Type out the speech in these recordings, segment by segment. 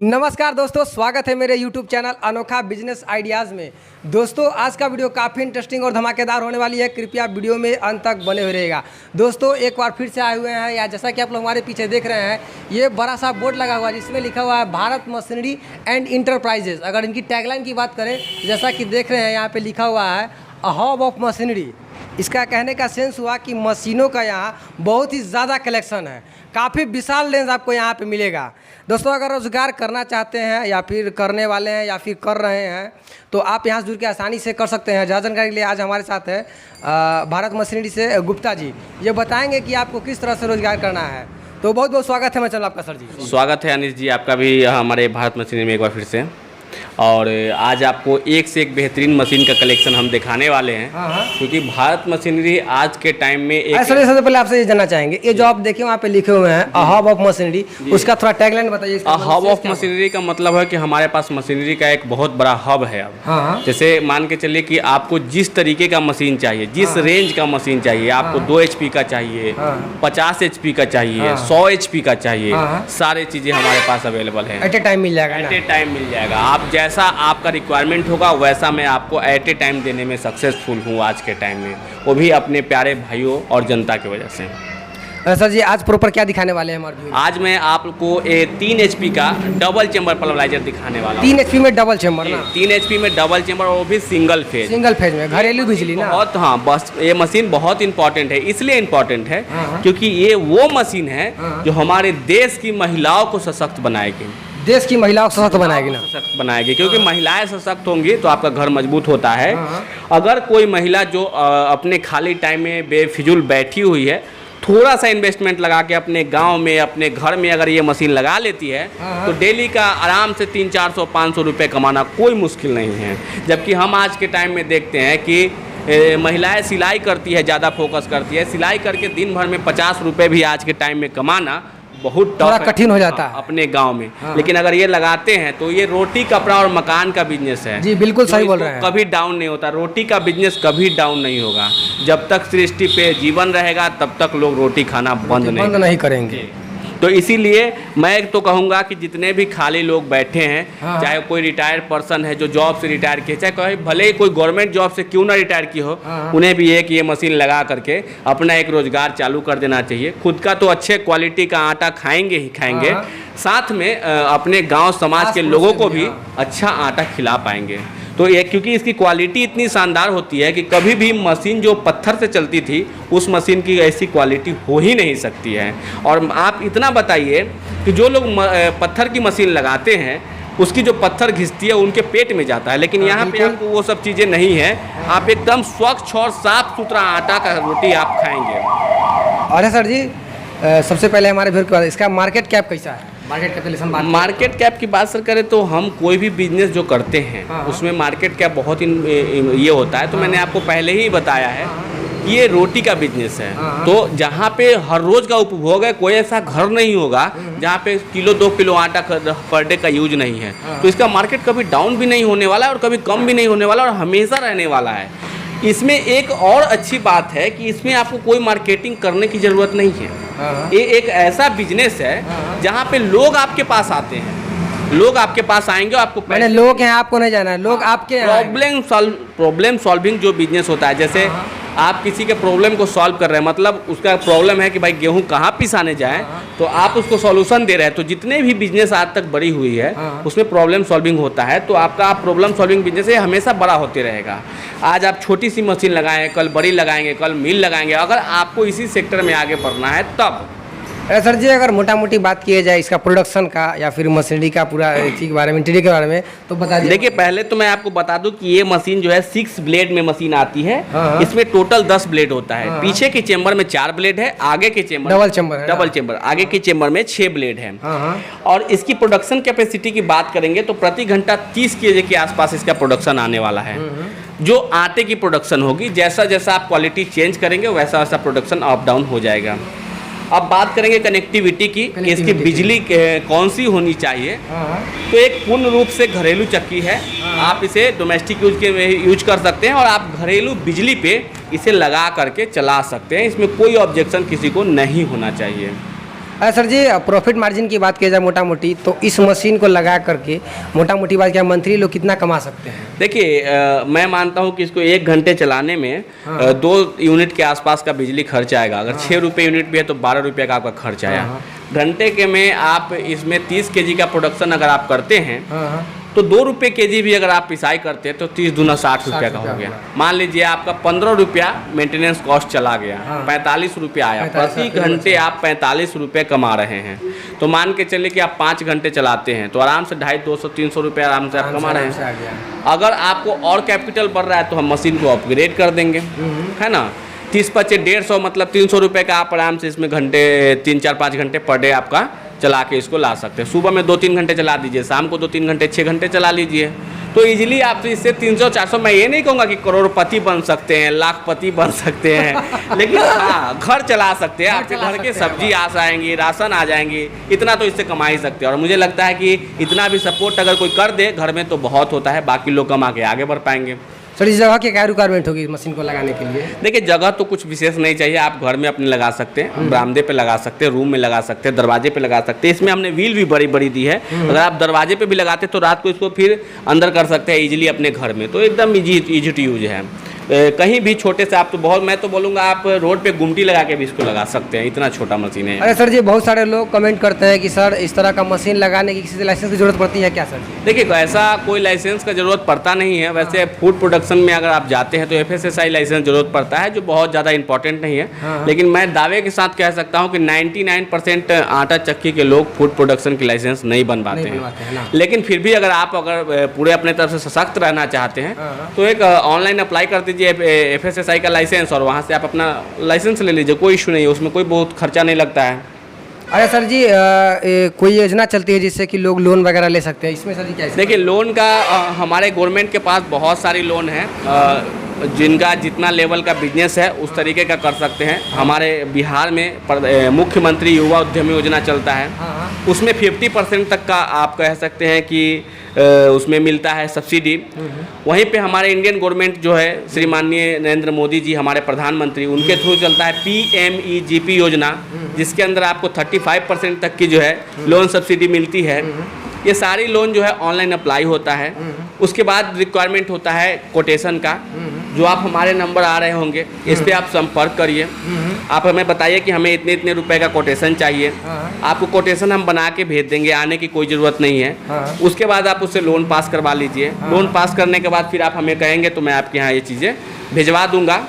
नमस्कार दोस्तों, स्वागत है मेरे YouTube चैनल अनोखा बिजनेस आइडियाज़ में। दोस्तों आज का वीडियो काफ़ी इंटरेस्टिंग और धमाकेदार होने वाली है। कृपया वीडियो में अंत तक बने हुए रहेगा। दोस्तों एक बार फिर से आए हुए हैं, या जैसा कि आप लोग हमारे पीछे देख रहे हैं, ये बड़ा सा बोर्ड लगा हुआ है जिसमें लिखा हुआ है भारत मशीनरी एंड इंटरप्राइजेज। अगर इनकी टैगलाइन की बात करें, जैसा कि देख रहे हैं यहाँ पर लिखा हुआ है अ हब ऑफ मशीनरी। इसका कहने का सेंस हुआ कि मशीनों का यहाँ बहुत ही ज़्यादा कलेक्शन है, काफ़ी विशाल रेंज आपको यहाँ पे मिलेगा। दोस्तों अगर रोज़गार करना चाहते हैं या फिर करने वाले हैं या फिर कर रहे हैं तो आप यहाँ से जुड़ के आसानी से कर सकते हैं। ज़्यादा जानकारी के लिए आज हमारे साथ है भारत मशीनरी से गुप्ता जी। ये बताएंगे कि आपको किस तरह से रोज़गार करना है। तो बहुत बहुत स्वागत है मैं चैनल आपका सर जी। स्वागत है अनिश जी, आपका भी हमारे भारत मशीनरी में एक बार फिर से। और आज आपको एक से एक बेहतरीन मशीन का कलेक्शन हम दिखाने वाले हैं। क्योंकि भारत मशीनरी आज के टाइम में एक सबसे पहले आपसे ये जानना चाहेंगे, ये जो आप देखें वहाँ पे लिखे हुए हैं अ हब ऑफ मशीनरी, उसका थोड़ा टैगलाइन बताइए। अ हब ऑफ मशीनरी का मतलब है कि हमारे पास मशीनरी का एक बहुत बड़ा हब है। अब जैसे मान के चलिए कि आपको जिस तरीके का मशीन चाहिए, जिस रेंज का मशीन चाहिए, आपको 2 HP का चाहिए, 50 HP का चाहिए, 100 HP का चाहिए, सारी चीज़ें हमारे पास अवेलेबल है। एट ए टाइम मिल जाएगा, एट ए टाइम मिल जाएगा। आप जैसा आपका रिक्वायरमेंट होगा वैसा मैं आपको एट ए टाइम देने में सक्सेसफुल हूँ आज के टाइम में, वो भी अपने प्यारे भाइयों और जनता की वजह से। सर जी आज प्रॉपर क्या दिखाने वाले हैं हमारे? आज मैं आपको 3 HP का डबल चेम्बर पल्वराइजर दिखाने वाला हूँ। 3 HP में डबल चेम्बर ना? 3 HP में डबल चेम्बर और वो भी सिंगल फेज में घरेलू बिजली ना? बहुत, हाँ बस ये मशीन बहुत इंपॉर्टेंट है। इसलिए इंपॉर्टेंट है क्योंकि ये वो मशीन है जो हमारे देश की महिलाओं को सशक्त बनाएगी। देश की महिलाओं को सशक्त बनाएगी ना? सशक्त बनाएगी, क्योंकि महिलाएं सशक्त होंगी तो आपका घर मजबूत होता है। अगर कोई महिला जो अपने खाली टाइम में बेफिजूल बैठी हुई है, थोड़ा सा इन्वेस्टमेंट लगा के अपने गांव में, अपने घर में अगर ये मशीन लगा लेती है तो डेली का आराम से 300-400-500 रुपये कमाना कोई मुश्किल नहीं है। जबकि हम आज के टाइम में देखते हैं कि महिलाएं सिलाई करती है, ज़्यादा फोकस करती है। सिलाई करके दिन भर में 50 रुपये भी आज के टाइम में कमाना बहुत थोड़ा कठिन हो जाता है अपने गांव में। लेकिन अगर ये लगाते हैं तो ये रोटी, कपड़ा और मकान का बिजनेस है। जी बिल्कुल सही बोल रहे हैं। कभी डाउन नहीं होता, रोटी का बिजनेस कभी डाउन नहीं होगा। जब तक सृष्टि पे जीवन रहेगा तब तक लोग रोटी खाना बंद नहीं करेंगे। तो इसीलिए मैं तो कहूँगा कि जितने भी खाली लोग बैठे हैं, चाहे कोई रिटायर्ड पर्सन है जो जॉब से रिटायर किए, चाहे भले ही कोई गवर्नमेंट जॉब से क्यों ना रिटायर की हो, उन्हें भी एक ये मशीन लगा करके अपना एक रोजगार चालू कर देना चाहिए। खुद का तो अच्छे क्वालिटी का आटा खाएंगे ही खाएंगे, साथ में अपने गाँव समाज के लोगों को भी अच्छा आटा खिला पाएंगे। तो ये क्योंकि इसकी क्वालिटी इतनी शानदार होती है कि कभी भी मशीन जो पत्थर से चलती थी उस मशीन की ऐसी क्वालिटी हो ही नहीं सकती है। और आप इतना बताइए कि जो लोग पत्थर की मशीन लगाते हैं उसकी जो पत्थर घिसती है उनके पेट में जाता है, लेकिन यहाँ पे आपको वो सब चीज़ें नहीं है। आप एकदम स्वच्छ और साफ सुथरा आटा का रोटी आप खाएंगे। अरे सर जी सबसे पहले हमारे भीड़ के बाद इसका मार्केट कैप कैसा है? मार्केट कैप की बात सर करें तो हम कोई भी बिजनेस जो करते हैं उसमें मार्केट कैप बहुत ये होता है। तो मैंने आपको पहले ही बताया है कि ये रोटी का बिजनेस है। तो जहाँ पे हर रोज़ का उपभोग है, कोई ऐसा घर नहीं होगा जहाँ पे किलो 2 किलो आटा पर डे का यूज नहीं है। तो इसका मार्केट कभी डाउन भी नहीं होने वाला है और कभी कम भी नहीं होने वाला और हमेशा रहने वाला है। इसमें एक और अच्छी बात है कि इसमें आपको कोई मार्केटिंग करने की ज़रूरत नहीं है। ये एक ऐसा बिजनेस है जहाँ पे लोग आपके पास आते हैं, लोग आपके पास आएंगे और आपको मैंने लोग हैं, आपको नहीं जाना है, लोग आपके प्रॉब्लम सॉल्विंग जो बिजनेस होता है, जैसे आप किसी के प्रॉब्लम को सॉल्व कर रहे हैं, मतलब उसका प्रॉब्लम है कि भाई गेहूं कहाँ पिसाने जाएं, तो आप उसको सॉल्यूशन दे रहे हैं। तो जितने भी बिजनेस आज तक बड़ी हुई है उसमें प्रॉब्लम सॉल्विंग होता है। तो आपका प्रॉब्लम सॉल्विंग बिजनेस है, हमेशा बड़ा होते रहेगा। आज आप छोटी सी मशीन लगाएं, कल बड़ी लगाएंगे, कल मिल लगाएंगे। अगर आपको इसी सेक्टर में आगे बढ़ना है तब। सर जी अगर मोटा मोटी बात किया जाए इसका प्रोडक्शन का या फिर मशीनरी का पूरा चीज़ के बारे में, इंटीरियर के बारे में, तो बता दीजिए। देखिए पहले तो मैं आपको बता दूं कि ये मशीन जो है 6 ब्लेड में मशीन आती है। इसमें टोटल 10 ब्लेड होता है। पीछे के चेम्बर में 4 ब्लेड है, आगे के चेम्बर डबल चेम्बर आगे के चेम्बर में 6 ब्लेड है। और इसकी प्रोडक्शन कैपेसिटी की बात करेंगे तो प्रति घंटा 30 kg के आसपास इसका प्रोडक्शन आने वाला है। जो आटे की प्रोडक्शन होगी, जैसा जैसा आप क्वालिटी चेंज करेंगे वैसा वैसा प्रोडक्शन अप डाउन हो जाएगा। अब बात करेंगे कनेक्टिविटी की, इसकी बिजली कौन सी होनी चाहिए। तो एक पूर्ण रूप से घरेलू चक्की है। आप इसे डोमेस्टिक यूज कर सकते हैं और आप घरेलू बिजली पे इसे लगा करके चला सकते हैं। इसमें कोई ऑब्जेक्शन किसी को नहीं होना चाहिए। अरे सर जी, प्रॉफिट मार्जिन की बात की जाए मोटा मोटी, तो इस मशीन को लगा करके मोटा मोटी बात क्या मंथली लोग कितना कमा सकते हैं? देखिए, मैं मानता हूँ कि इसको 1 घंटे चलाने में 2 यूनिट के आसपास का बिजली खर्च आएगा। अगर 6 रुपये यूनिट भी है तो 12 रुपये का आपका खर्च आया। घंटे के में आप इसमें 30 kg का प्रोडक्शन अगर आप करते हैं तो 2 रुपये kg भी अगर आप पिसाई करते हैं तो 30 दूना 60 रुपये का हो गया। मान लीजिए आपका 15 रुपया मेंटेनेंस कॉस्ट चला गया, 45 रुपया आया। प्रति घंटे आप 45 रुपये कमा रहे हैं। तो मान के चलिए कि आप 5 घंटे चलाते हैं तो आराम से 250-300 रुपये आराम से आप कमा रहे हैं। अगर आपको और कैपिटल बढ़ रहा है तो हम मशीन को अपग्रेड कर देंगे, है ना। 30-25-150 मतलब 300 रुपये का आप आराम से इसमें घंटे 3-4-5 घंटे पर डे आपका चला के इसको ला सकते हैं। सुबह में 2-3 घंटे चला दीजिए, शाम को 2-3 घंटे 6 घंटे चला लीजिए, तो इजीली आप इससे 300-400, मैं ये नहीं कहूँगा कि करोड़पति बन सकते हैं, लाखपति बन सकते हैं, लेकिन हाँ घर चला सकते हैं। आपके घर के सब्जी आ जाएंगी, राशन आ जाएंगी, इतना तो इससे कमा ही सकते हैं। और मुझे लगता है कि इतना भी सपोर्ट अगर कोई कर दे घर में तो बहुत होता है, बाकी लोग कमा के आगे बढ़ पाएंगे। सर इस जगह की क्या रिक्वायरमेंट होगी इस मशीन को लगाने के लिए? देखिए, जगह तो कुछ विशेष नहीं चाहिए, आप घर में अपने लगा सकते हैं, बरामदे पे लगा सकते हैं, रूम में लगा सकते हैं, दरवाजे पे लगा सकते हैं। इसमें हमने व्हील भी बड़ी बड़ी दी है, अगर आप दरवाजे पे भी लगाते तो रात को इसको फिर अंदर कर सकते हैं इजीली अपने घर में, तो एकदम इजी टू यूज है। कहीं भी छोटे से आप तो बहुत, मैं तो बोलूँगा आप रोड पे गुमटी लगा के भी इसको लगा सकते हैं, इतना छोटा मशीन है। अरे सर जी, बहुत सारे लोग कमेंट करते हैं कि सर इस तरह का मशीन लगाने की किसी से लाइसेंस की जरूरत पड़ती है क्या सर? देखिए, ऐसा कोई लाइसेंस का ज़रूरत पड़ता नहीं है। वैसे फूड प्रोडक्शन में अगर आप जाते हैं तो FSSAI लाइसेंस ज़रूरत पड़ता है, जो बहुत ज़्यादा इंपॉर्टेंट नहीं है। लेकिन मैं दावे के साथ कह सकता हूँ कि 99% आटा चक्की के लोग फूड प्रोडक्शन की लाइसेंस नहीं बनवाते हैं। लेकिन फिर भी अगर आप पूरे अपने तरफ से सशक्त रहना चाहते हैं तो एक ऑनलाइन अप्लाई कर दीजिए FSSAI का लाइसेंस, और वहाँ से आप अपना लाइसेंस ले लीजिए, कोई इशू नहीं है, उसमें कोई बहुत खर्चा नहीं लगता है। अरे सर जी, कोई योजना चलती है जिससे कि लोग लोन वगैरह ले सकते हैं, इसमें सर जी क्या है? देखिए, लोन का हमारे गवर्नमेंट के पास बहुत सारी लोन है, जिनका जितना लेवल का बिजनेस है उस तरीके का कर सकते हैं। हमारे बिहार में मुख्यमंत्री युवा उद्यमी योजना चलता है, उसमें 50% तक का आप कह सकते हैं कि उसमें मिलता है सब्सिडी। वहीं पे हमारे इंडियन गवर्नमेंट जो है, श्री माननीय नरेंद्र मोदी जी हमारे प्रधानमंत्री, उनके थ्रू चलता है PMEGP योजना, जिसके अंदर आपको 35% तक की जो है लोन सब्सिडी मिलती है। ये सारी लोन जो है ऑनलाइन अप्लाई होता है। उसके बाद रिक्वायरमेंट होता है कोटेशन का, जो आप हमारे नंबर आ रहे होंगे, इस पर आप संपर्क करिए। आप हमें बताइए कि हमें इतने इतने रुपए का कोटेशन चाहिए, आपको कोटेशन हम बना के भेज देंगे, आने की कोई ज़रूरत नहीं है। उसके बाद आप उससे लोन पास करवा लीजिए। लोन पास करने के बाद फिर आप हमें कहेंगे तो मैं आपके यहाँ ये चीज़ें भिजवा दूंगा।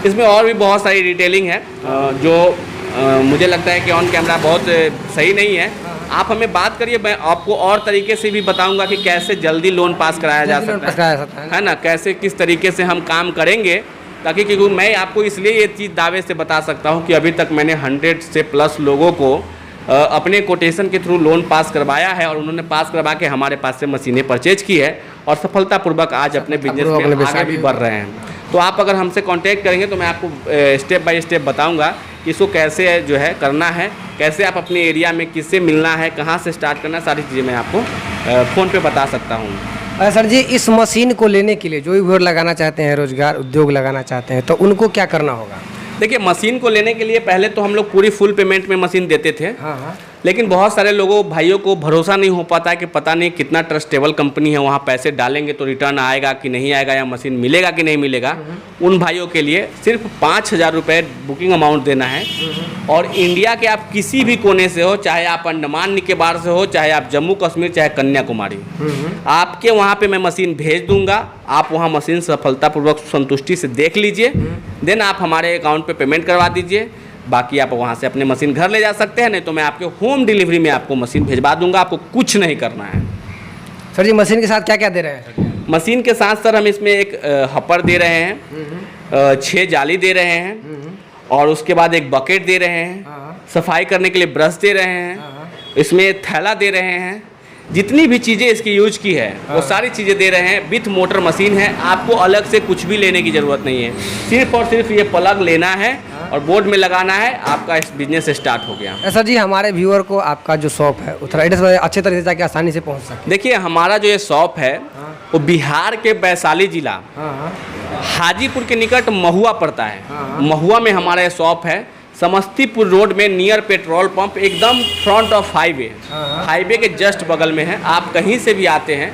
इसमें और भी बहुत सारी डिटेलिंग है जो मुझे लगता है कि ऑन कैमरा बहुत सही नहीं है। आप हमें बात करिए, मैं आपको और तरीके से भी बताऊंगा कि कैसे जल्दी लोन पास कराया जा सकता है ना, कैसे किस तरीके से हम काम करेंगे, ताकि क्योंकि मैं आपको इसलिए ये चीज़ दावे से बता सकता हूँ कि अभी तक मैंने 100 से प्लस लोगों को अपने कोटेशन के थ्रू लोन पास करवाया है, और उन्होंने पास करवा के हमारे पास से मशीनें परचेज की है और सफलतापूर्वक आज अपने बिजनेस में आगे भी बढ़ रहे हैं। तो आप अगर हमसे कांटेक्ट करेंगे तो मैं आपको स्टेप बाय स्टेप बताऊंगा कि इसको कैसे जो है करना है, कैसे आप अपने एरिया में किससे मिलना है, कहाँ से स्टार्ट करना है, सारी चीज़ें मैं आपको फ़ोन पे बता सकता हूँ। सर जी, इस मशीन को लेने के लिए जो भी व्यूअर लगाना चाहते हैं, रोजगार उद्योग लगाना चाहते हैं, तो उनको क्या करना होगा? देखिए, मशीन को लेने के लिए पहले तो हम लोग पूरी फुल पेमेंट में मशीन देते थे। लेकिन बहुत सारे लोगों भाइयों को भरोसा नहीं हो पाता है कि पता नहीं कितना ट्रस्टेबल कंपनी है, वहाँ पैसे डालेंगे तो रिटर्न आएगा कि नहीं आएगा, या मशीन मिलेगा कि नहीं मिलेगा। उन भाइयों के लिए सिर्फ 5,000 रुपये बुकिंग अमाउंट देना है, और इंडिया के आप किसी भी कोने से हो, चाहे आप अंडमान निकोबार से हो, चाहे आप जम्मू कश्मीर, चाहे कन्याकुमारी, आपके वहाँ पे मैं मशीन भेज दूंगा। आप वहाँ मशीन सफलतापूर्वक संतुष्टि से देख लीजिए, देन आप हमारे अकाउंट पे पेमेंट करवा दीजिए। बाकी आप वहाँ से अपने मशीन घर ले जा सकते हैं, नहीं तो मैं आपके होम डिलीवरी में आपको मशीन भिजवा दूंगा। आपको कुछ नहीं करना है। सर जी, मशीन के साथ क्या क्या दे रहे हैं? मशीन के साथ सर हम इसमें एक हपर दे रहे हैं, 6 जाली दे रहे हैं, और उसके बाद एक बकेट दे रहे हैं, सफाई करने के लिए ब्रश दे रहे हैं, इसमें थैला दे रहे हैं। जितनी भी चीज़ें इसकी यूज की है वो सारी चीज़ें दे रहे हैं। विथ मोटर मशीन है, आपको अलग से कुछ भी लेने की ज़रूरत नहीं है। सिर्फ और सिर्फ ये प्लग लेना है और बोर्ड में लगाना है, आपका इस बिजनेस स्टार्ट हो गया। सर जी, हमारे व्यूअर को आपका जो शॉप है उतना एड्रेस अच्छे तरीके से जाके आसानी से पहुंच सके। देखिए, हमारा जो ये शॉप है वो बिहार के वैशाली जिला हाजीपुर के निकट महुआ पड़ता है। महुआ में हमारा ये शॉप है। समस्तीपुर रोड में नियर पेट्रोल पंप, एकदम फ्रंट ऑफ हाईवे, हाईवे के जस्ट बगल में है। आप कहीं से भी आते हैं,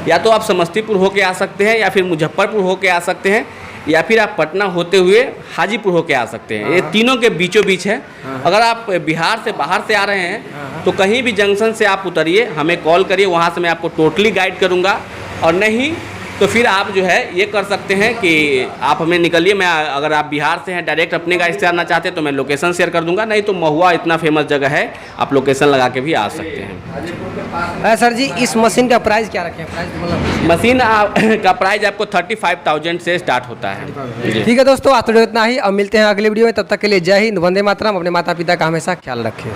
या तो आप समस्तीपुर होके आ सकते हैं, या फिर मुजफ्फरपुर होके आ सकते हैं, या फिर आप पटना होते हुए हाजीपुर होके आ सकते हैं। ये तीनों के बीचों बीच है। अगर आप बिहार से बाहर से आ रहे हैं तो कहीं भी जंक्शन से आप उतरिए, हमें कॉल करिए, वहाँ से मैं आपको टोटली गाइड करूँगा। और नहीं तो फिर आप जो है ये कर सकते हैं कि आप हमें निकलिए, मैं अगर आप बिहार से हैं डायरेक्ट अपने गाड़ी से आना चाहते हैं तो मैं लोकेशन शेयर कर दूंगा। नहीं तो महुआ इतना फेमस जगह है, आप लोकेशन लगा के भी आ सकते हैं। सर जी, इस मशीन का प्राइस क्या रखें? प्राइस मतलब मशीन का प्राइस आपको 35,000 से स्टार्ट होता है। ठीक है दोस्तों, आज तो इतना ही। अब मिलते हैं अगले वीडियो में, तब तक के लिए जय हिंद, वंदे मातरम। अपने माता पिता का हमेशा ख्याल रखें।